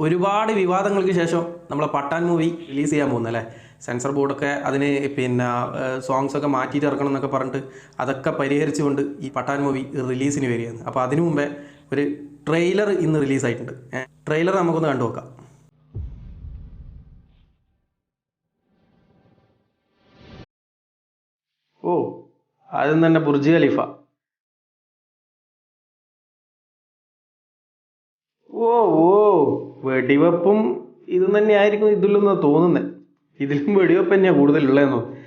ഒരുപാട് വിവാദങ്ങൾക്ക് ശേഷം നമ്മളെ പഠാൻ മൂവി റിലീസ് ചെയ്യാൻ പോകുന്നത് അല്ലേ. സെൻസർ ബോർഡൊക്കെ അതിന് പിന്നെ സോങ്സൊക്കെ മാറ്റിയിട്ട് ഇറക്കണം എന്നൊക്കെ പറഞ്ഞിട്ട് അതൊക്കെ പരിഹരിച്ചുകൊണ്ട് ഈ പഠാൻ മൂവി റിലീസിന് വരികയാണ്. അപ്പോൾ അതിനു മുമ്പേ ഒരു ട്രെയിലർ ഇന്ന് റിലീസായിട്ടുണ്ട്. ട്രെയിലർ നമുക്കൊന്ന് കണ്ടു നോക്കാം. ഓ, ആദ്യം തന്നെ ബുർജ് ഖലീഫ. ഓ ഓ വെടിവെപ്പും ഇതും തന്നെയായിരിക്കും ഇതിലെന്ന് തോന്നുന്നത്. ഇതിലും വെടിവെപ്പ് തന്നെയാണ് കൂടുതലുള്ളതെന്ന് തോന്നുന്നു.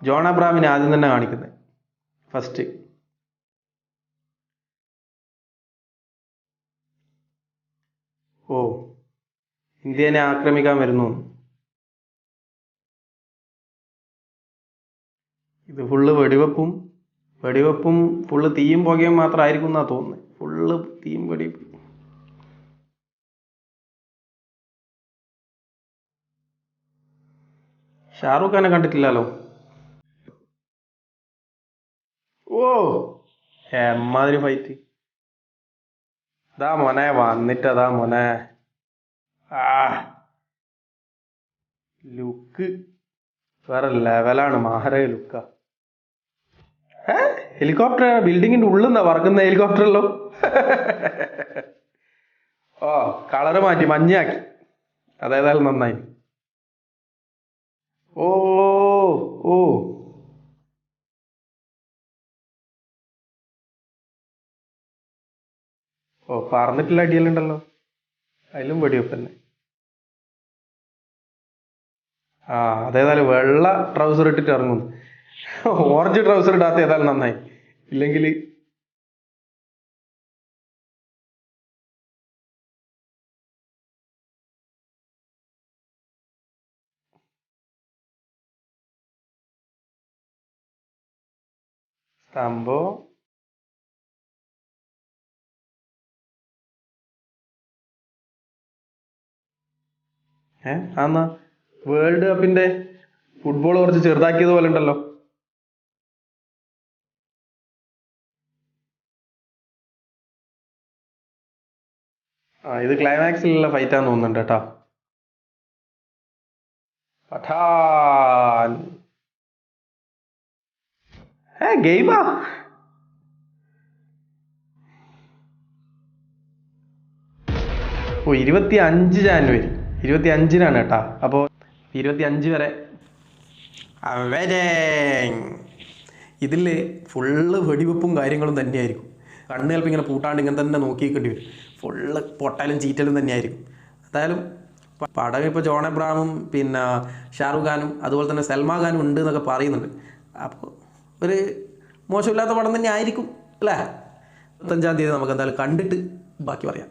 ജോൺ അബ്രാമിനെ ആദ്യം തന്നെ കാണിക്കുന്നത് ഫസ്റ്റ്. ഓ, ഇന്ത്യനെ ആക്രമിക്കാൻ വരുന്നു. ഇത് ഫുള്ള് വെടിവെപ്പും ഫുള്ള് തീയും പുകയും മാത്രമായിരിക്കും എന്നാ തോന്നുന്നത്. ഫുള്ള് തീയും വെടിവെപ്പ്. ഷാറൂഖ് ഖാനെ കണ്ടിട്ടില്ലല്ലോ. ഓ, എമ്മാതിരി ഫൈറ്റ്. ഇതാ മോനെ വന്നിട്ടതാ മോനെ. ആ ലുക്ക് വേറെ ലെവലാണ്. മാഹര ലുക്ക. ഹെലികോപ്റ്റർ ബിൽഡിങ്ങിന്റെ ഉള്ളിൽ നിന്നാ പറക്കുന്ന ഹെലികോപ്റ്ററല്ലോ. ഓ, കളറ് മാറ്റി മഞ്ഞാക്കി. അതേതായാലും നന്നായി. ഓ ഓ ഓ പറന്നിട്ടുള്ള അടിയല്ലുണ്ടല്ലോ. അതിലും വെടിവെപ്പ് തന്നെ. ആ, അതേതായാലും വെള്ള ട്രൗസർ ഇട്ടിട്ട് ഇറങ്ങുന്നു. ഓറഞ്ച് ട്രൗസർ ഇടാത്ത ഏതായാലും നന്നായി. ഇല്ലെങ്കിൽ സംഭവം ആന്നാ വേൾഡ് കപ്പിന്റെ ഫുട്ബോൾ കുറച്ച് ചെറുതാക്കിയത് പോലെ ഉണ്ടല്ലോ. ആ, ഇത് ക്ലൈമാക്സിലുള്ള ഫൈറ്റാന്ന് തോന്നുന്നുണ്ട് കേട്ടോ. പഠാൻ ഗെയിമാ. ഓ, 25 ജാനുവരി 25-നാണ് കേട്ടാ. അപ്പോൾ 25 വരെ ഇതിൽ ഫുള്ള് വെടിവെപ്പും കാര്യങ്ങളും തന്നെയായിരിക്കും. കണ്ണ് ചിലപ്പോൾ ഇങ്ങനെ പൂട്ടാണ്ട് ഇങ്ങനെ തന്നെ നോക്കിക്കേണ്ടി വരും. ഫുള്ള് പൊട്ടലും ചീറ്റലും തന്നെയായിരിക്കും. എന്തായാലും പടം ഇപ്പോൾ ജോൺ എബ്രഹാമും പിന്നെ ഷാറുഖ് ഖാനും അതുപോലെ തന്നെ സൽമാൻ ഖാനും ഉണ്ട് എന്നൊക്കെ പറയുന്നുണ്ട്. അപ്പോൾ ഒരു മോശമില്ലാത്ത പടം തന്നെ ആയിരിക്കും അല്ലേ. 25-ാം തീയതി നമുക്ക് എന്തായാലും കണ്ടിട്ട് ബാക്കി പറയാം.